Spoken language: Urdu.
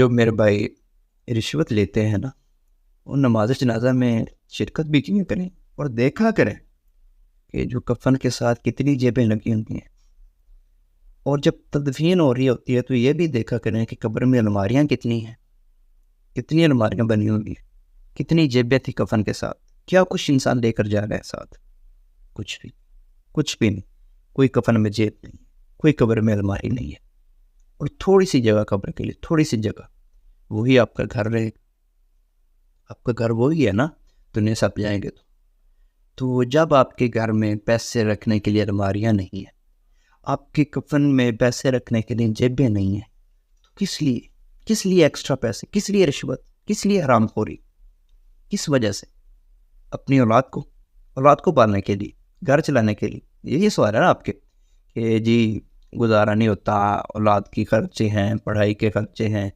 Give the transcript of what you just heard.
جو میرے بھائی رشوت لیتے ہیں نا، وہ نماز جنازہ میں شرکت بھی کیوں کریں اور دیکھا کریں کہ جو کفن کے ساتھ کتنی جیبیں لگی ہوتی ہیں، اور جب تدفین ہو رہی ہوتی ہے تو یہ بھی دیکھا کریں کہ قبر میں الماریاں کتنی ہیں، کتنی الماریاں بنی ہوئی ہیں، کتنی جیبیں تھی کفن کے ساتھ، کیا کچھ انسان لے کر جا رہا ہے ساتھ؟ کچھ بھی نہیں. کوئی کفن میں جیب نہیں، کوئی قبر میں الماری نہیں ہے، اور تھوڑی سی جگہ قبر کے لیے، تھوڑی سی جگہ. وہی آپ کا گھر رہے، آپ کا گھر وہی ہے نا دنیا سے آپ جائیں گے تو جب آپ کے گھر میں پیسے رکھنے کے لیے الماریاں نہیں ہیں، آپ کے کفن میں پیسے رکھنے کے لیے جیبیں نہیں ہیں، تو کس لیے ایکسٹرا پیسے، کس لیے رشوت، کس لیے حرام خوری، کس وجہ سے؟ اپنی اولاد کو پالنے کے لیے، گھر چلانے کے لیے. یہی سوال ہے نا آپ کے کہ جی گزارا نہیں ہوتا، اولاد کی خرچے ہیں، پڑھائی کے خرچے ہیں،